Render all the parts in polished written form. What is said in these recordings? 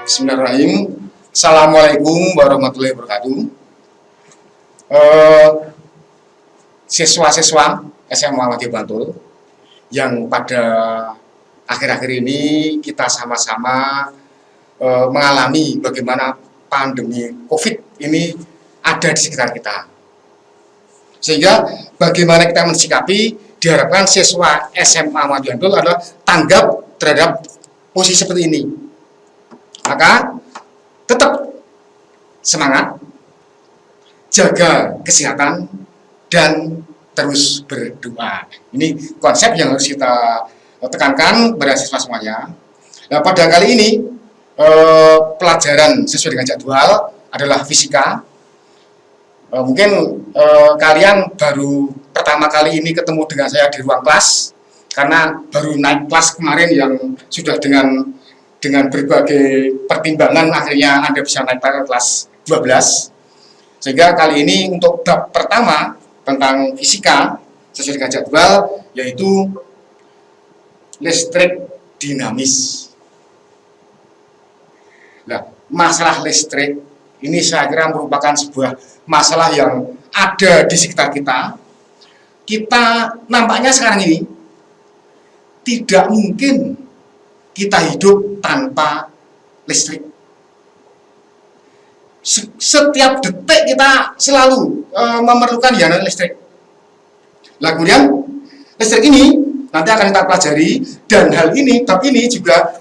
Bismillahirrahmanirrahim. Assalamualaikum warahmatullahi wabarakatuh. Siswa-siswa SMA Madya Bantul yang pada akhir-akhir ini kita sama-sama mengalami bagaimana pandemi COVID ini ada di sekitar kita. Sehingga bagaimana kita mensikapi, diharapkan siswa SMA Madya Bantul adalah tanggap terhadap posisi seperti ini. Maka tetap semangat, jaga kesehatan, dan terus berdoa. Ini konsep yang harus kita tekankan pada siswa semuanya. Nah, pada kali ini pelajaran sesuai dengan jadwal adalah fisika. Mungkin kalian baru pertama kali ini ketemu dengan saya di ruang kelas, karena baru naik kelas kemarin yang sudah dengan berbagai pertimbangan akhirnya Anda bisa naik ke kelas 12. Sehingga kali ini untuk bab pertama tentang fisika sesuai dengan jadwal, yaitu listrik dinamis. Nah, masalah listrik ini saya kira merupakan sebuah masalah yang ada di sekitar kita. Kita nampaknya sekarang ini tidak mungkin kita hidup tanpa listrik. Setiap detik kita selalu memerlukan yang namanya listrik. Nah, kemudian listrik ini nanti akan kita pelajari, dan hal ini, bab ini juga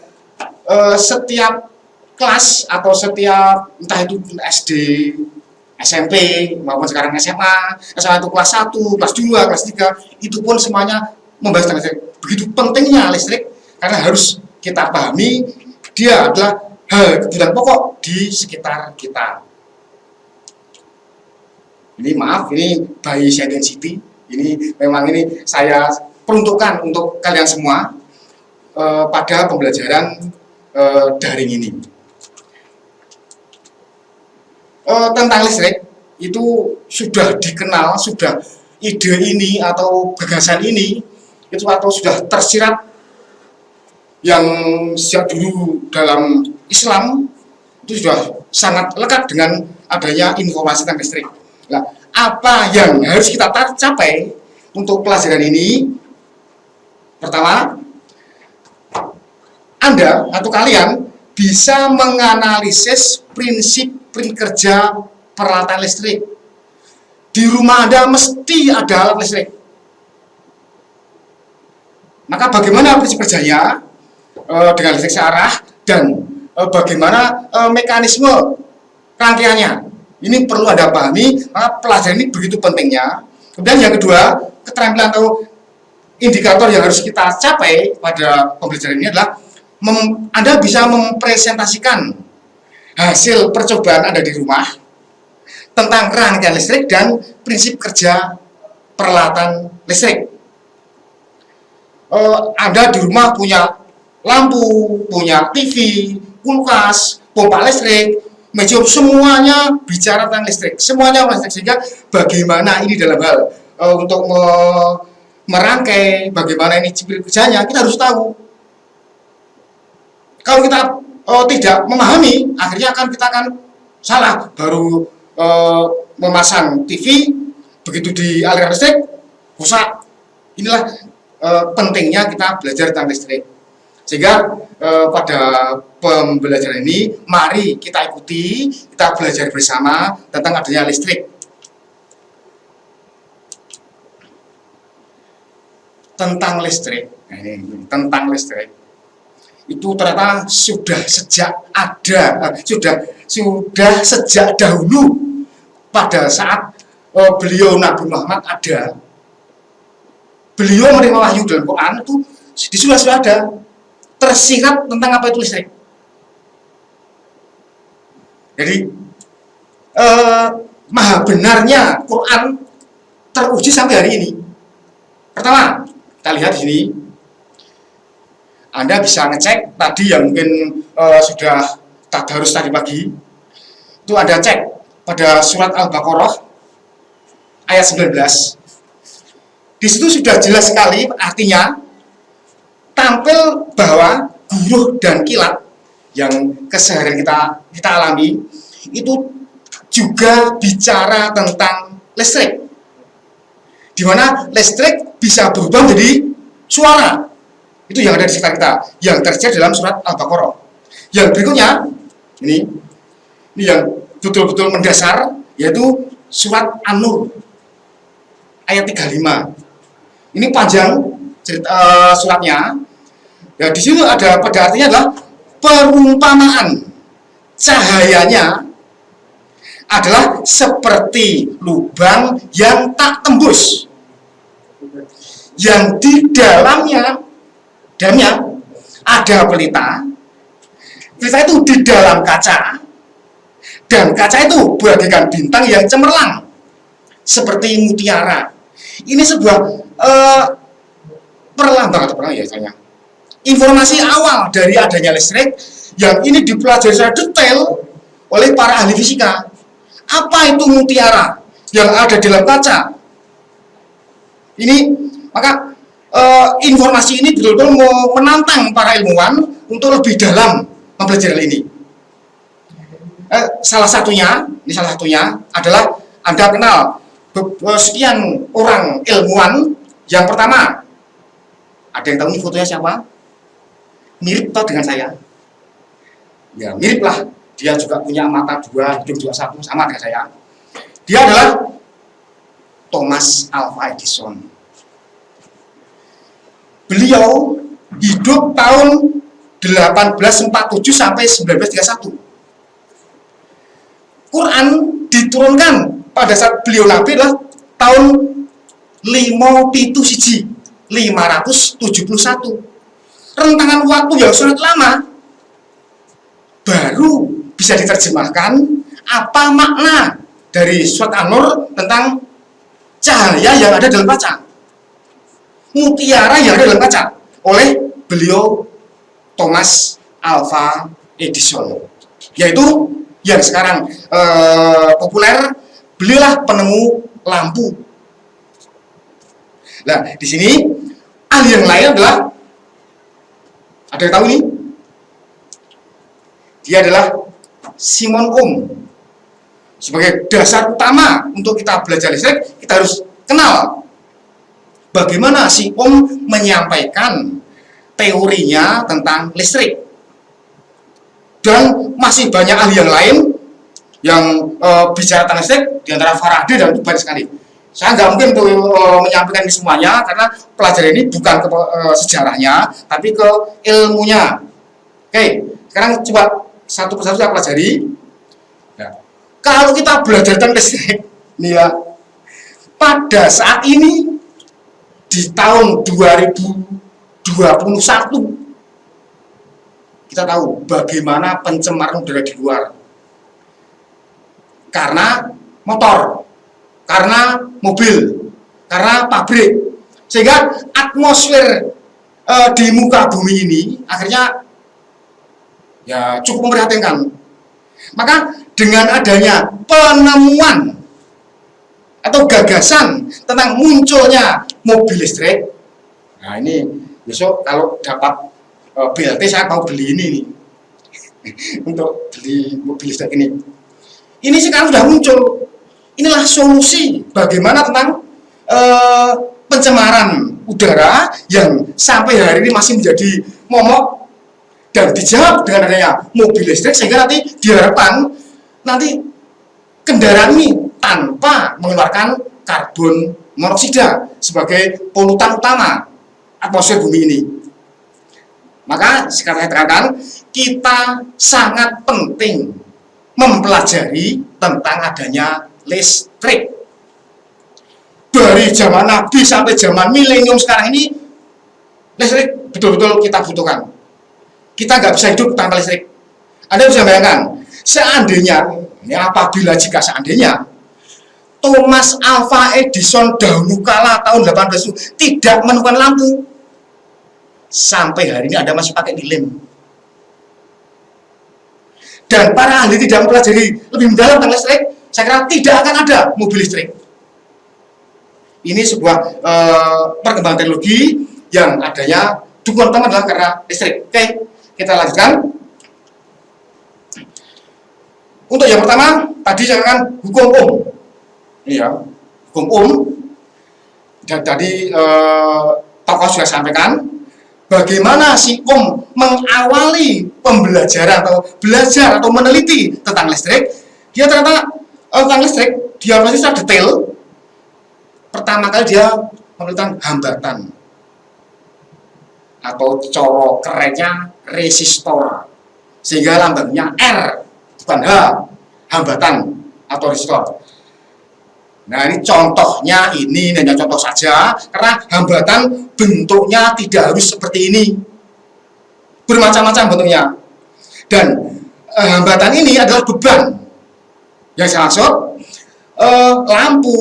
setiap kelas atau setiap entah itu SD, SMP maupun sekarang SMA itu kelas 1, kelas 2, kelas 3, itu pun semuanya membahas tentang listrik. Begitu pentingnya listrik, karena harus kita pahami dia adalah hal kebutuhan pokok di sekitar kita. Ini maaf, ini by City. Ini memang ini saya peruntukkan untuk kalian semua pada pembelajaran daring ini. Tentang listrik itu sudah dikenal, sudah ide ini atau gagasan ini itu atau sudah tersirat yang sejak dulu dalam Islam itu sudah sangat lekat dengan adanya informasi tentang listrik. Nah, apa yang harus kita capai untuk pelajaran ini? Pertama, Anda atau kalian bisa menganalisis prinsip kerja peralatan listrik. Di rumah Anda mesti ada alat listrik. Maka bagaimana prinsip kerjanya dengan listrik searah, dan bagaimana mekanisme rangkaiannya, ini perlu Anda pahami. Pelajaran ini begitu pentingnya. Kemudian yang kedua, keterampilan atau indikator yang harus kita capai pada pembelajaran ini adalah Anda bisa mempresentasikan hasil percobaan Anda di rumah tentang rangkaian listrik dan prinsip kerja peralatan listrik. Anda di rumah punya lampu, punya TV, kulkas, pompa listrik, medium, semuanya bicara tentang listrik, semuanya listrik. Sehingga bagaimana ini dalam hal untuk merangkai, bagaimana ini kerjanya, kita harus tahu. Kalau kita tidak memahami, akhirnya kita akan salah. Baru memasang TV, begitu di aliran listrik, rusak. Inilah pentingnya kita belajar tentang listrik. Sehingga pada pembelajaran ini, mari kita ikuti, kita belajar bersama tentang adanya listrik. Tentang listrik, tentang listrik itu ternyata sudah sejak dahulu, pada saat beliau Nabi Muhammad ada, beliau menerima wahyu dalam Quran itu sudah ada tersirat tentang apa itu listrik. Jadi maha benarnya Quran teruji sampai hari ini. Pertama, kita lihat di sini. Anda bisa ngecek tadi yang mungkin sudah tadarus tadi pagi. Itu ada cek pada surat Al-Baqarah ayat 19. Di situ sudah jelas sekali artinya tampil bahwa guruh dan kilat yang keseharian kita alami itu juga bicara tentang listrik, di mana listrik bisa berubah menjadi suara. Itu yang ada di sekitar kita, yang terjadi dalam surat Al-Baqarah. Yang berikutnya, ini yang betul-betul mendasar, yaitu surat An-Nur ayat 35. Ini panjang suratnya. Ya, di situ ada pada artinya adalah perumpamaan cahayanya adalah seperti lubang yang tak tembus, yang di dalamnya ada pelita. Pelita itu di dalam kaca, dan kaca itu bagaikan bintang yang cemerlang seperti mutiara. Ini sebuah informasi awal dari adanya listrik yang ini dipelajari secara detail oleh para ahli fisika. Apa itu mutiara yang ada di dalam kaca? Ini maka informasi ini betul-betul menantang para ilmuwan untuk lebih dalam mempelajari hal ini. Salah satunya adalah Anda kenal sekian orang ilmuwan. Yang pertama, ada yang tahu ini fotonya siapa? Mirip toh dengan saya? Ya, mirip lah. Dia juga punya mata dua, hidung juga satu, sama dengan saya. Dia adalah Thomas Alva Edison. Beliau hidup tahun 1847 sampai 1931. Quran diturunkan pada saat beliau nabi adalah tahun 571. Rentangan waktu yang sangat lama baru bisa diterjemahkan apa makna dari surat An-Nur tentang cahaya yang ada dalam kaca, mutiara yang ada dalam kaca, oleh beliau Thomas Alva Edison, yaitu yang sekarang populer, beliaulah penemu lampu. Nah, di sini ahli yang lain adalah, ada yang tahu ini? Dia adalah Simon Ohm. Sebagai dasar utama untuk kita belajar listrik, kita harus kenal bagaimana si Ohm menyampaikan teorinya tentang listrik. Dan masih banyak ahli yang lain yang bicara tentang listrik, diantara Faraday, dan itu banyak sekali. Saya nggak mungkin untuk menyampaikan ini semuanya, karena pelajaran ini bukan ke sejarahnya, tapi ke ilmunya. Oke, sekarang coba satu persatu saya pelajari. Nah, kalau kita belajar tentang listrik, nih ya, pada saat ini di tahun 2021 kita tahu bagaimana pencemaran udara di luar karena motor, karena mobil, karena pabrik, sehingga atmosfer di muka bumi ini akhirnya ya cukup memprihatinkan. Maka dengan adanya penemuan atau gagasan tentang munculnya mobil listrik, nah ini besok kalau dapat BLT saya mau beli ini nih untuk beli mobil listrik ini. Ini sekarang sudah muncul. Inilah solusi bagaimana tentang pencemaran udara yang sampai hari ini masih menjadi momok, dan dijawab dengan adanya mobil listrik, sehingga nanti diharapkan nanti kendaraan ini tanpa mengeluarkan karbon monoksida sebagai polutan utama atmosfer bumi ini. Maka sekarang saya katakan, kita sangat penting mempelajari tentang adanya listrik. Dari zaman Nabi sampai zaman milenium sekarang ini, listrik betul-betul kita butuhkan. Kita nggak bisa hidup tanpa listrik. Anda bisa bayangkan, seandainya, ya apabila jika seandainya Thomas Alva Edison dahulu kala tahun 18 itu tidak menemukan lampu, sampai hari ini Anda masih pakai lilin. Dan para ahli tidak mempelajari lebih mendalam tentang listrik, saya kira tidak akan ada mobil listrik. Ini sebuah perkembangan teknologi yang adanya dukungan utama adalah karena listrik. Oke, kita lanjutkan. Untuk yang pertama, tadi saya katakan hukum Ini ya, hukum Dan tadi tokoh sudah sampaikan bagaimana si mengawali pembelajaran atau belajar atau meneliti tentang listrik. Dia ternyata tentang listrik, dia pasti secara detail. Pertama kali dia menelitikan hambatan atau coro kerennya resistor, sehingga lambangnya R bukan H, hambatan atau resistor. Nah, ini contohnya, ini hanya contoh saja, karena hambatan bentuknya tidak harus seperti ini, bermacam-macam bentuknya. Dan hambatan ini adalah beban. Yang saya maksud, lampu,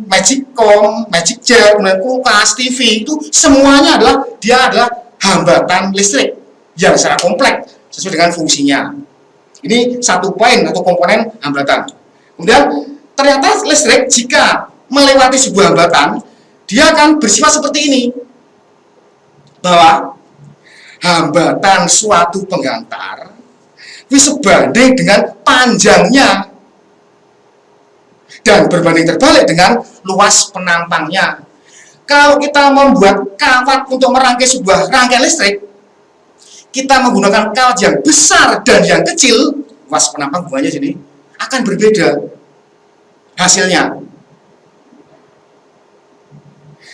magicom, magic jar, kulkas, TV, itu semuanya adalah hambatan listrik yang secara kompleks sesuai dengan fungsinya. Ini satu poin atau komponen hambatan. Kemudian ternyata listrik jika melewati sebuah hambatan, dia akan bersifat seperti ini, bahwa hambatan suatu penghantar itu sebanding dengan panjangnya dan berbanding terbalik dengan luas penampangnya. Kalau kita membuat kawat untuk merangkai sebuah rangkaian listrik, kita menggunakan kawat yang besar dan yang kecil, luas penampang hubungannya jadi akan berbeda hasilnya.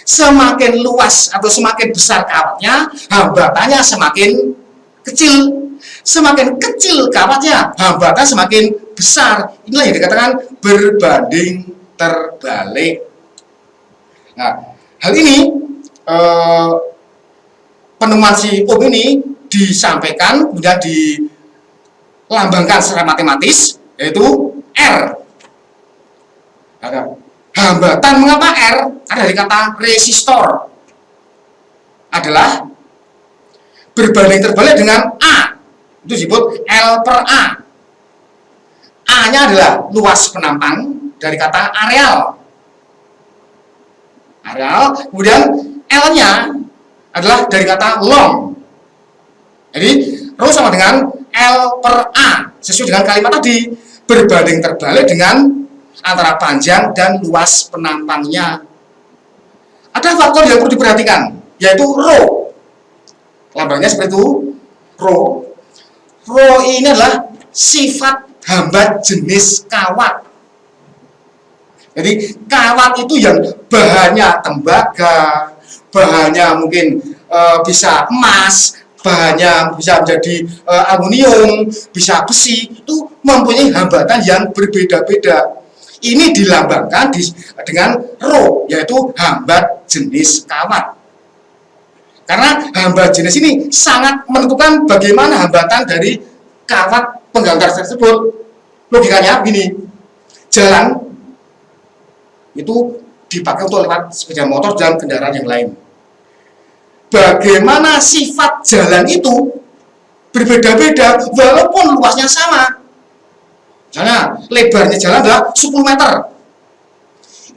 Semakin luas atau semakin besar kawatnya, hambatannya semakin kecil. Semakin kecil kawatnya, hambatan semakin besar. Inilah yang dikatakan berbanding terbalik. Nah, hal ini penemuan si ini disampaikan, kemudian dilambangkan secara matematis, yaitu R. Ada hambatan, mengapa R? Ada dari kata resistor, adalah berbanding terbalik dengan A, itu disebut L per A. A-nya adalah luas penampang dari kata areal. Kemudian L-nya adalah dari kata long. Jadi rho sama dengan L per A, sesuai dengan kalimat tadi, berbanding terbalik dengan antara panjang dan luas penampangnya. Ada faktor yang perlu diperhatikan, yaitu rho. Lambangnya seperti itu, rho. Rho ini adalah sifat hambat jenis kawat. Jadi kawat itu yang bahannya tembaga, bahannya mungkin bisa emas, bahannya bisa menjadi aluminium, bisa besi, itu mempunyai hambatan yang berbeda-beda. Ini dilambangkan dengan rho, yaitu hambat jenis kawat. Karena hambat jenis ini sangat menentukan bagaimana hambatan dari kawat penggantar tersebut. Logikanya begini, jalan itu dipakai untuk lewat sepeda motor dan kendaraan yang lain. Bagaimana sifat jalan itu berbeda-beda walaupun luasnya sama. Misalnya lebarnya jalan adalah 10 meter.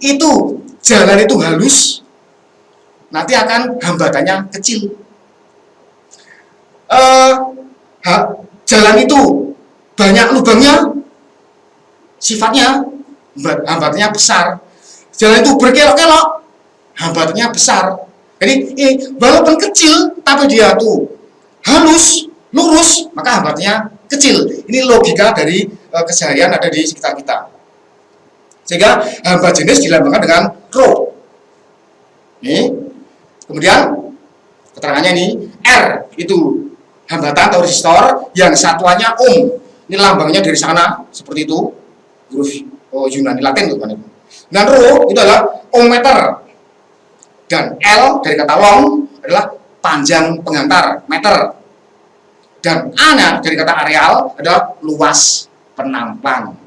Itu jalan itu halus, nanti akan hambatannya kecil. Jalan itu banyak lubangnya, sifatnya hambatannya besar. Jalan itu berkelok-kelok, hambatannya besar. Jadi walaupun kecil, tapi dia tuh halus, lurus, maka hambatannya kecil. Ini logika dari keseharian ada di sekitar kita. Sehingga hambat jenis dilambangkan dengan rho. Kemudian keterangannya ini R itu hambatan atau resistor, yang satuannya ohm. Ini lambangnya dari sana seperti itu, huruf Yunani Latin tuh kan itu. Dan rho itu adalah ohmmeter. Dan L dari kata long adalah panjang penghantar, meter. Dan A-nya dari kata areal adalah luas penampang.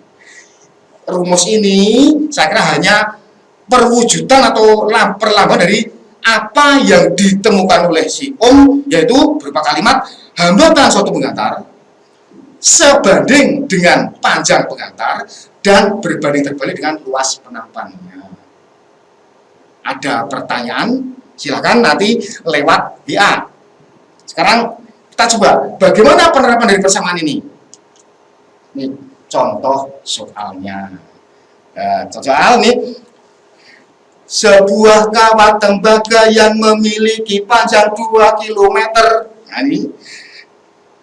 Rumus ini saya kira hanya perwujudan atau perlambang dari apa yang ditemukan oleh si yaitu berupa kalimat hambatan suatu penghantar sebanding dengan panjang penghantar dan berbanding terbalik dengan luas penampangnya. Ada pertanyaan, silakan nanti lewat WA. Sekarang kita coba bagaimana penerapan dari persamaan ini. Nih, contoh soalnya. Soal nih, sebuah kawat tembaga yang memiliki panjang 2 km, nah ini,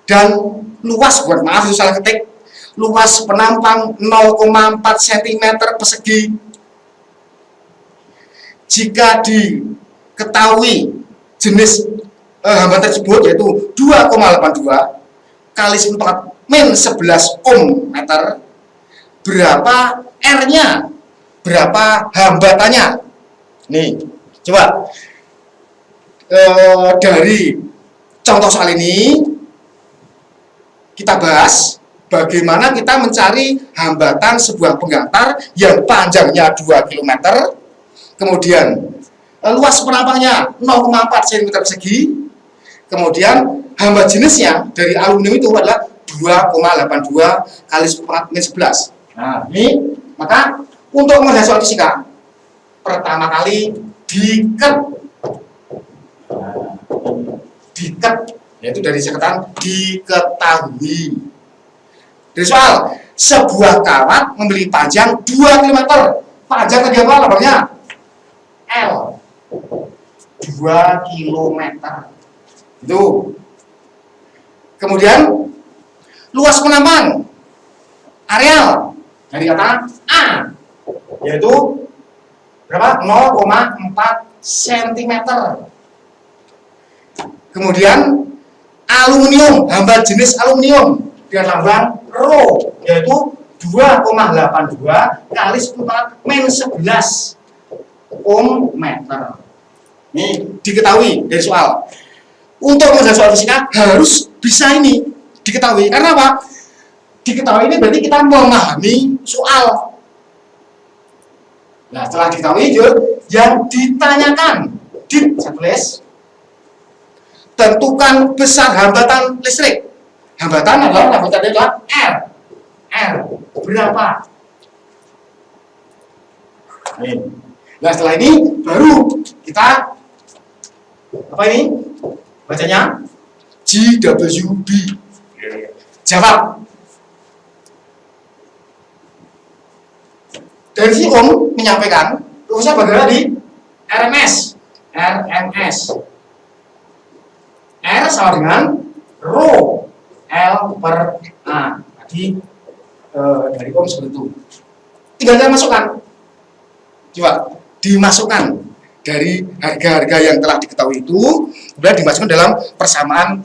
dan luas, maaf itu salah ketik, luas penampang 0,4 cm persegi. Jika diketahui jenis hambatan tersebut yaitu 2,82 kali 10⁻⁻⁴ min 11 ohm meter, berapa R-nya, berapa hambatannya? Nih, coba dari contoh soal ini kita bahas bagaimana kita mencari hambatan sebuah penggantar yang panjangnya 2 km, kemudian luas penampangnya 0,4 cm persegi, kemudian hambat jenisnya dari aluminium itu adalah 2,82 kali 10⁻⁻11. Nah, ini maka untuk menghadapi soal fisika, pertama kali diket, yaitu dari singkatan diketahui. Dari soal, sebuah kawat memiliki panjang 2 km. Panjang tadi apa labangnya? L. 2 km. Itu. Kemudian luas penampang areal dari kata A, yaitu berapa? 0,4 cm. Kemudian aluminium, hambat jenis aluminium dengan lambang Rho, yaitu 2,82 kali 10⁻⁻11 ohm meter. Ini diketahui dari soal. Untuk menghadapi soal fisika harus bisa ini diketahui. Karena apa? Diketahui ini berarti kita memahami soal. Nah, setelah diketahui yang ditanyakan, saya tulis, tentukan besar hambatan listrik. Hambatan adalah R. R berapa? Nah, setelah ini baru kita apa ini? Bacanya GWB. Jawab. Dari si Om menyampaikan, rumusnya bagaimana di RMS. RMS. R sama dengan Rho L per A. Tadi dari Om seperti itu. Tinggal kita masukkan. Coba dimasukkan dari harga-harga yang telah diketahui itu, kemudian dimasukkan dalam persamaan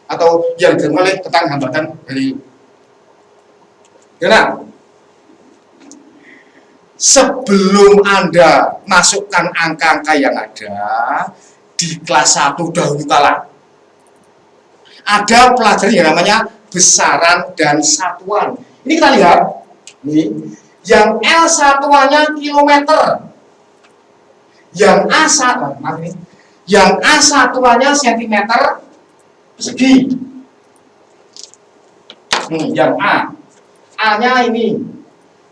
atau yang dimulai tentang hambatan dari. Karena sebelum Anda masukkan angka-angka yang ada di kelas 1 dahulu kala, ada pelajaran yang namanya besaran dan satuan. Ini kita lihat, nih, yang L satuannya kilometer, yang A satuannya sentimeter persegi. Yang A-nya ini.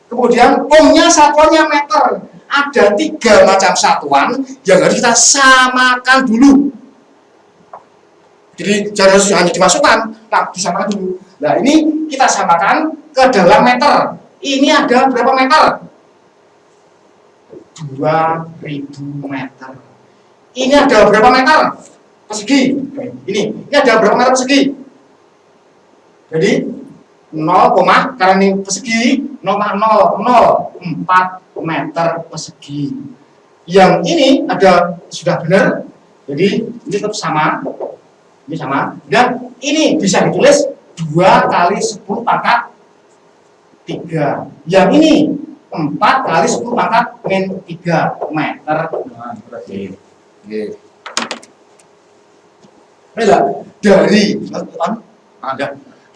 Kemudian ohmnya satuannya meter. Ada 3 macam satuan yang harus kita samakan dulu. Jadi jangan harus hanya dimasukkan, disamakan dulu. Nah, ini kita samakan ke dalam meter. Ini ada berapa meter? 2000 meter. Ini ada berapa meter persegi? Ini ada berapa meter persegi? Jadi 0, karena ini persegi 0,004 meter persegi. Yang ini ada sudah benar. Jadi ini tetap sama. Ini sama. Dan ini bisa ditulis 2 kali 10⁻³ 3. Yang ini 4 kali 10⁻⁻³ meter.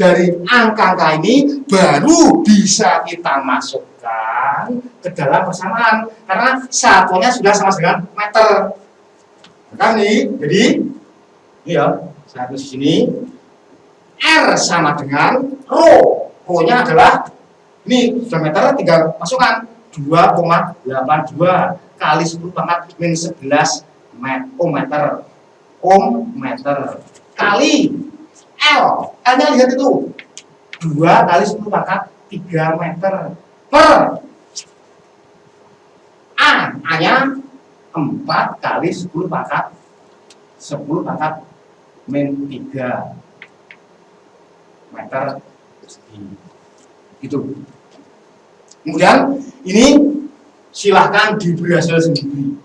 Dari angka-angka ini baru bisa kita masukkan ke dalam persamaan karena satuannya sudah sama dengan meter. Kan nih, jadi ini ya, satu di sini R sama dengan Rho. Rho-nya adalah ini sudah meter, tinggal masukkan 2,82 kali 10⁻⁻11 ohm meter. Ohm meter kali L. L-nya lihat itu 2 kali 3 meter per A-nya 4 kali 10 pangkat 10⁻³ meter persegi. Itu. Kemudian ini silahkan diberi hasil sendiri.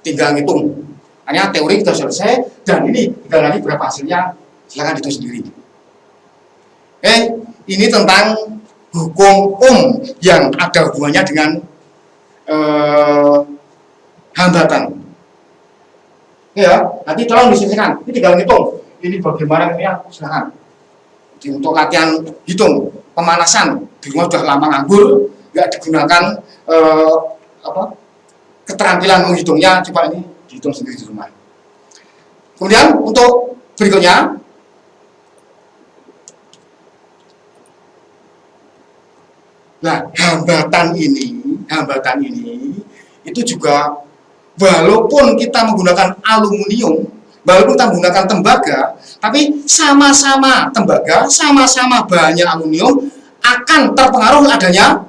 Tinggal ngitung. Hanya teori kita selesai dan ini tinggal lagi berapa hasilnya, silahkan dihitung sendiri. Oke, ini tentang hukum yang ada hubungannya dengan hambatan. Ya, nanti tolong diselesaikan. Ini tinggal ngitung. Ini bagaimana ini ya, silahkan. Jadi untuk latihan hitung pemanasan di rumah sudah lama nganggur, nggak digunakan keterampilan menghitungnya, coba ini dihitung sendiri di rumah. Kemudian untuk berikutnya, nah hambatan ini itu juga walaupun kita menggunakan aluminium, walaupun kita menggunakan tembaga, tapi sama-sama tembaga, sama-sama bahannya aluminium akan terpengaruh adanya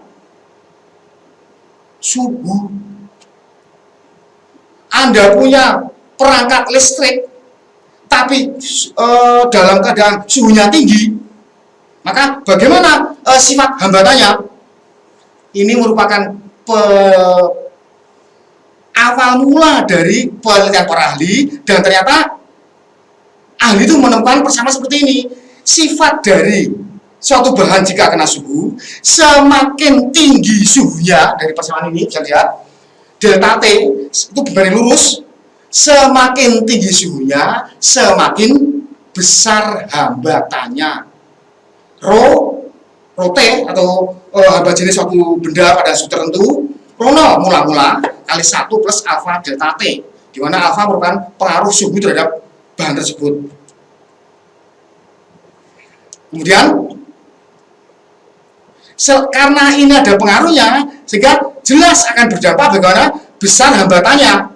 suhu. Anda punya perangkat listrik, tapi dalam keadaan suhunya tinggi, maka bagaimana sifat hambatannya? Ini merupakan awal mula dari penelitian para ahli, dan ternyata ahli itu menemukan persamaan seperti ini. Sifat dari suatu bahan jika kena suhu, semakin tinggi suhunya dari persamaan ini, bisa lihat delta T itu berbanding lurus, semakin tinggi suhunya, semakin besar hambatannya. Rho T atau hambat jenis suatu benda pada suhu tertentu, Rho mula-mula kali 1 plus alfa delta T, di mana alfa merupakan pengaruh suhu terhadap bahan tersebut. Kemudian, karena ini ada pengaruhnya, sehingga jelas akan berdampak bagaimana besar hambatannya.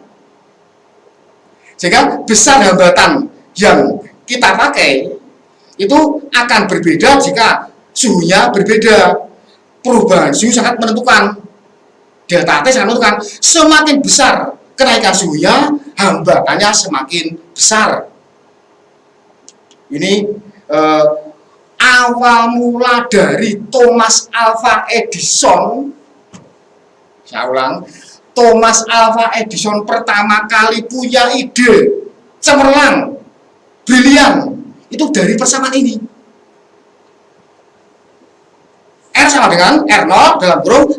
Sehingga besar hambatan yang kita pakai itu akan berbeda jika suhunya berbeda. Perubahan suhu sangat menentukan. Delta T sangat menentukan. Semakin besar kenaikan suhunya, hambatannya semakin besar. Ini awal mula dari Thomas Alva Edison. Saya ulang, Thomas Alva Edison pertama kali punya ide cemerlang, brilian, itu dari persamaan ini. R sama dengan R0 dalam kurung 1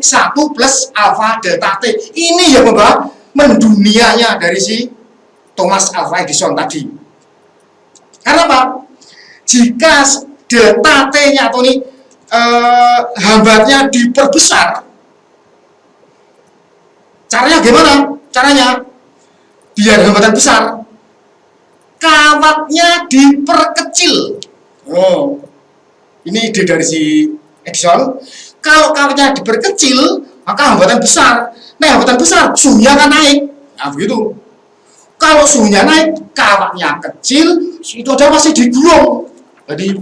plus alfa delta T. Ini yang membawa mendunianya dari si Thomas Alva Edison tadi. Karena apa? Jika delta T-nya atau ini hambatnya diperbesar, caranya gimana? Caranya biar hambatan besar, kawatnya diperkecil. Oh, ini ide dari si Edison. Kalau kawatnya diperkecil, maka hambatan besar. Nah, hambatan besar, suhunya akan naik. Nah, begitu. Kalau suhunya naik, kawatnya kecil, itu aja masih digulung. Jadi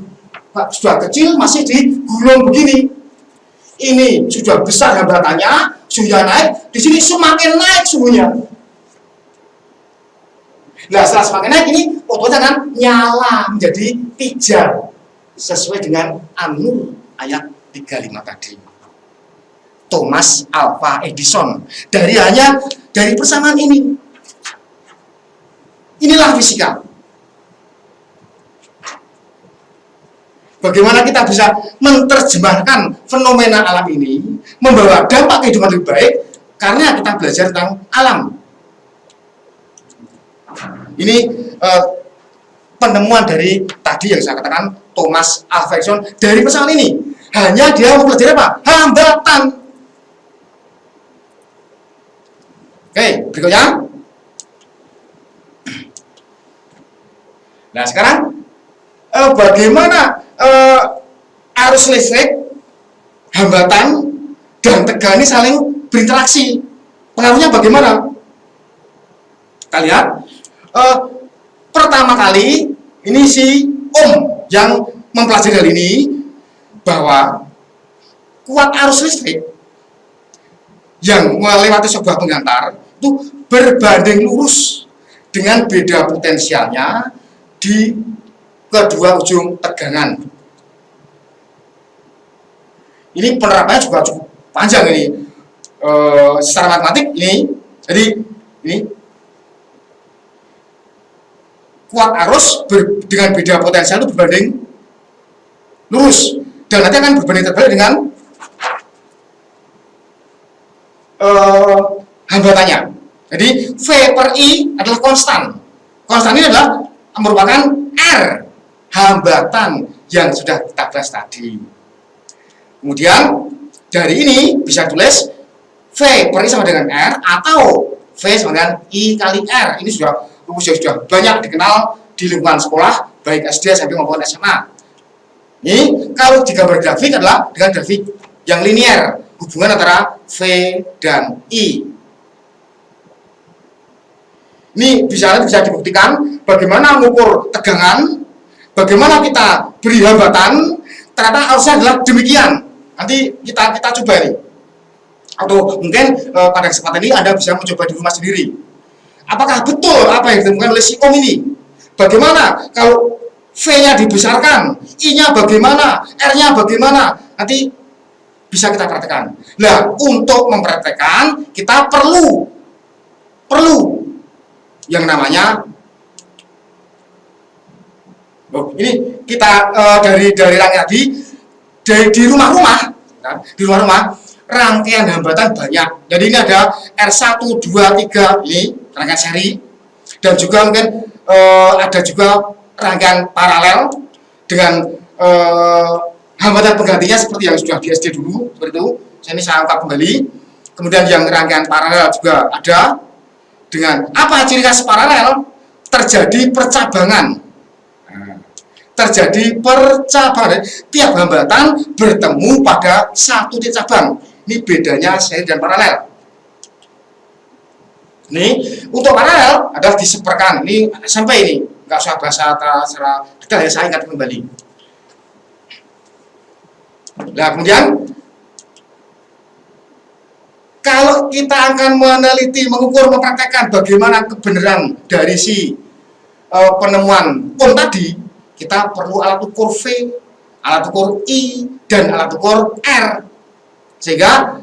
sudah kecil masih digulung begini. Ini sudah besar hambatannya, suhunya naik, di sini semakin naik suhunya. Nah, setelah semakin naik ini fotonya akan nyala menjadi pijar sesuai dengan An-Nur ayat 35 tadi. Thomas Alva Edison hanya dari persamaan ini. Inilah fisika. Bagaimana kita bisa menerjemahkan fenomena alam ini membawa dampak kehidupan lebih baik karena kita belajar tentang alam. Ini penemuan dari tadi yang saya katakan Thomas Alva Edison dari persamaan ini. Hanya dia mempelajari apa? Hambatan. Oke, berikutnya. Nah, sekarang bagaimana arus listrik, hambatan, dan tegangan ini saling berinteraksi? Pengaruhnya bagaimana? Kita lihat. Pertama kali ini si yang mempelajari hal ini, bahwa kuat arus listrik yang melewati sebuah pengantar itu berbanding lurus dengan beda potensialnya di kedua ujung tegangan. Ini penerapannya juga cukup panjang ini. Secara matematik ini, jadi ini kuat arus dengan beda potensial itu berbanding lurus, dan nanti akan berbanding terbalik dengan hambatannya. Jadi V per I adalah konstan. Konstan ini adalah merupakan R, hambatan yang sudah kita bahas tadi. Kemudian dari ini bisa tulis V per I sama dengan R atau V sama dengan I kali R. Ini sudah banyak dikenal di lingkungan sekolah, baik SD, SMP maupun SMA. Ini kalau digambar grafik adalah dengan grafik yang linier, hubungan antara V dan I. Ini bisa dibuktikan bagaimana mengukur tegangan, bagaimana kita beri hambatan, ternyata arusnya adalah demikian. Nanti kita coba nih, atau mungkin pada kesempatan ini Anda bisa mencoba di rumah sendiri. Apakah betul apa yang ditemukan oleh si Om ini? Bagaimana kalau V-nya dibesarkan, I-nya bagaimana, R-nya bagaimana? Nanti bisa kita praktekkan. Nah, untuk mempraktekkan kita perlu yang namanya ini kita dari rangkaian di rumah-rumah, kan? Di rumah-rumah rangkaian hambatan banyak. Jadi ini ada R1, 2, 3 ini rangkaian seri, dan juga mungkin ada juga rangkaian paralel dengan hambatan penggantinya seperti yang sudah di SD dulu, seperti itu. Ini saya ungkap kembali. Kemudian yang rangkaian paralel juga ada. Dengan apa ciri khas paralel? Terjadi percabangan. Terjadi percabangan. Tiap hambatan bertemu pada satu titik cabang. Ini bedanya seri dan paralel. Ini untuk paralel adalah diseperkan. Ini sampai ini nggak usah bahasa secara detail ya, saya ingat kembali. Nah, kemudian kalau kita akan meneliti, mengukur, mempraktekkan bagaimana kebenaran dari si penemuan Om tadi, kita perlu alat ukur V, alat ukur I, dan alat ukur R. Sehingga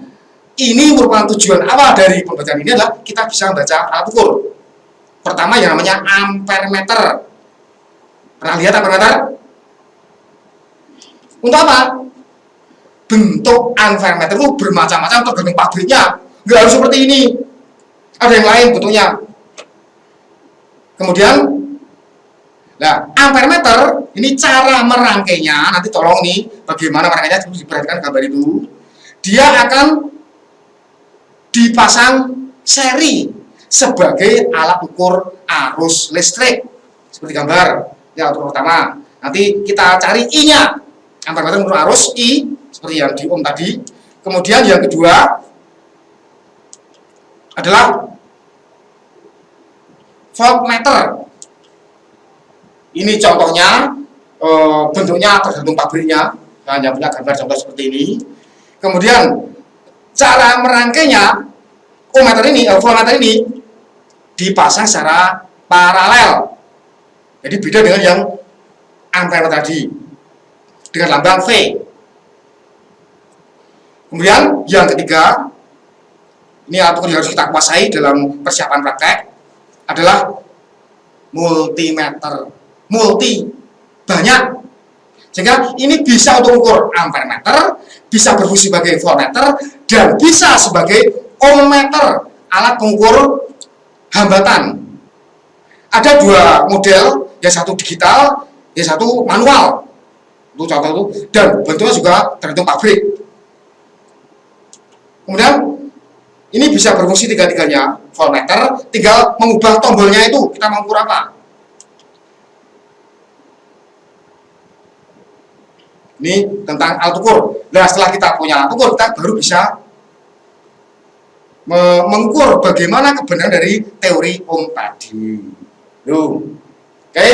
ini merupakan tujuan awal dari pembacaan ini adalah kita bisa membaca alat ukur. Pertama yang namanya ampermeter. Pernah lihat ampermeter? Untuk apa? Bentuk ampermeter itu bermacam-macam tergantung pabriknya. Nggak harus seperti ini. Ada yang lain bentuknya. Kemudian, nah, ampermeter ini cara merangkainya. Nanti tolong nih, bagaimana merangkainya harus diperhatikan gambar itu. Dia akan dipasang seri sebagai alat ukur arus listrik. Seperti gambar. Ya, untuk pertama. Nanti kita cari I-nya. Ampermeter mengukur arus I, seperti yang di Om tadi. Kemudian yang kedua adalah voltmeter. Ini contohnya, bentuknya tergantung pabriknya, hanya punya gambar contoh seperti ini. Kemudian cara merangkainya, voltmeter ini dipasang secara paralel. Jadi beda dengan yang ampermeter tadi, dengan lambang V. Kemudian yang ketiga, ini alat ukur yang harus kita kuasai dalam persiapan praktek adalah multimeter. Multi, banyak. Sehingga ini bisa untuk ukur ampermeter, bisa berfungsi sebagai voltmeter, dan bisa sebagai ohmmeter, alat pengukur hambatan. Ada dua model, yang satu digital, yang satu manual. Itu contoh itu, dan bentuknya juga tergantung pabrik. Kemudian ini bisa berfungsi tiga-tiganya, voltmeter, tinggal mengubah tombolnya itu, kita mengukur apa. Ini tentang alat ukur. Nah, setelah kita punya alat ukur, kita baru bisa mengukur bagaimana kebenaran dari teori Om tadi. Oke,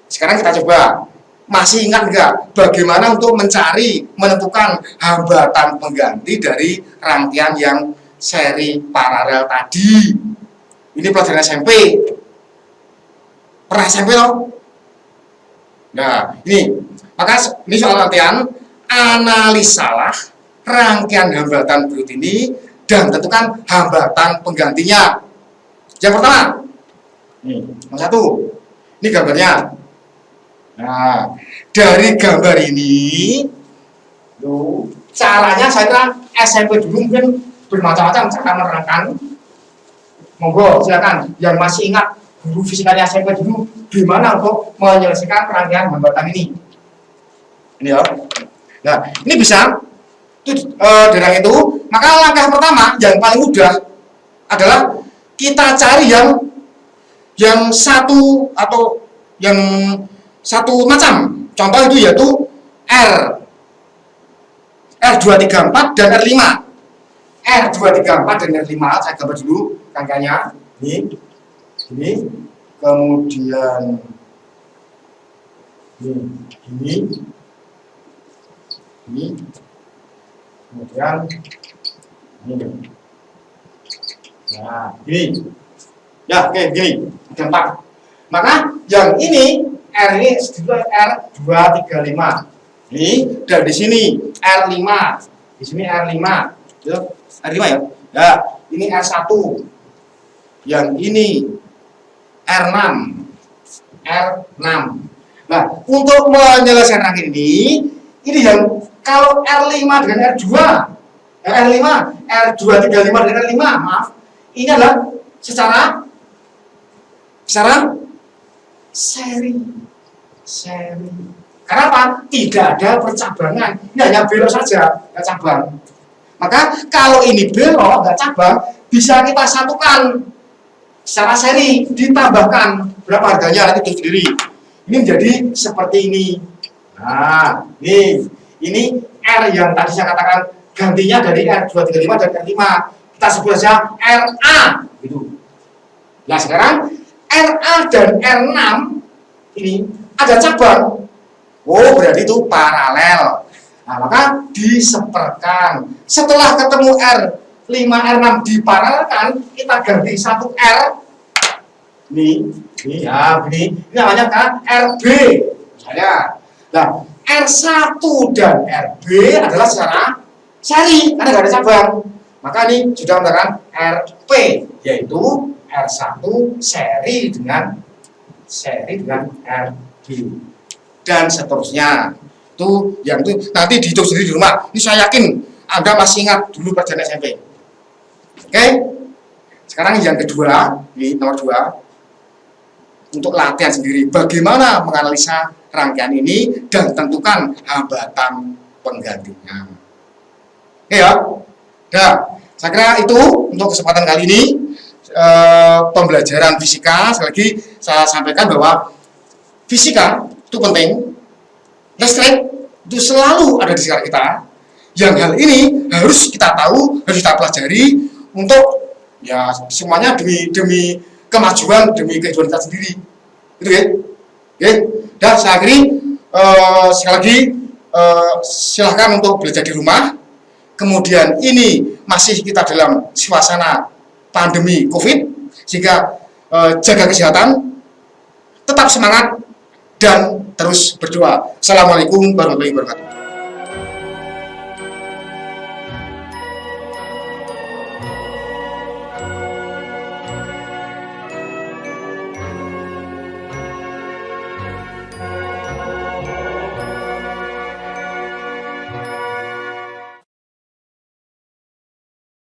sekarang kita coba. Masih ingat nggak bagaimana untuk mencari, menentukan hambatan pengganti dari rangkaian yang seri paralel tadi? Ini pelajaran SMP. Pernah SMP loh? Nah, maka ini soal latihan. Analisalah rangkaian hambatan berikut ini dan tentukan hambatan penggantinya. Yang pertama, nomor 1. Ini gambarnya. Nah, dari gambar ini, caranya saya kira SMP dulu mungkin bermacam-macam cara menerangkan. Monggo, silakan yang masih ingat guru fisikanya SMP dulu gimana untuk menyelesaikan rangkaian hambatan ini. Ini ya. Nah, ini bisa dari itu. Maka langkah pertama yang paling mudah adalah kita cari yang satu atau yang satu macam. Contoh itu yaitu R234 dan R5. R234 dan R5 saya gambar dulu rangkaiannya. Ini kemudian ini kemudian ini. Nah, ini. Ya, oke, gini. Ada 4. Maka yang ini R ini R235. Ini dan di sini R5. Di sini R5. R5 ya. Ya, ini R1. Yang ini R6. R6. Nah, untuk menyelesaikan ini yang kalau R5 dengan R2, R5, R235 dengan R5, maaf, ini adalah secara seri. Karena apa? Tidak ada percabangan, ini hanya belok saja, nggak cabang. Maka kalau ini belok, nggak cabang, bisa kita satukan secara seri, ditambahkan berapa harganya nanti itu sendiri. Ini menjadi seperti ini. Nah, ini R yang tadi saya katakan gantinya dari R235 dan R5. Kita sebut saja RA gitu. Nah, sekarang RA dan R6 ini ada cabang. Oh, berarti itu paralel. Nah, maka diseperkan. Setelah ketemu R5, R6 diparalelkan, kita ganti satu R. Ini namanya kan RB. Misalnya. Nah, R1 dan RB adalah secara seri, karena tidak ada cabang. Maka ini sudah menggunakan RP, yaitu R1 seri dengan RB. Dan seterusnya. Itu nanti dihitung sendiri di rumah. Ini saya yakin Anda masih ingat dulu pelajaran SMP. Oke? Sekarang yang kedua, ini nomor 2. Untuk latihan sendiri, bagaimana menganalisa rangkaian ini dan tentukan hambatan penggantinya. Oke ya. Nah, saya kira itu untuk kesempatan kali ini pembelajaran fisika. Sekali lagi saya sampaikan bahwa fisika itu penting. Listrik itu selalu ada di sekitar kita. Yang hal ini harus kita tahu, harus kita pelajari untuk ya semuanya demi kemajuan, demi kehidupan kita sendiri. Itu ya. Oke. Dan saya akhiri sekali lagi silahkan untuk belajar di rumah. Kemudian ini masih kita dalam suasana pandemi COVID, sehingga jaga kesehatan, tetap semangat dan terus berdoa. Assalamualaikum warahmatullahi wabarakatuh.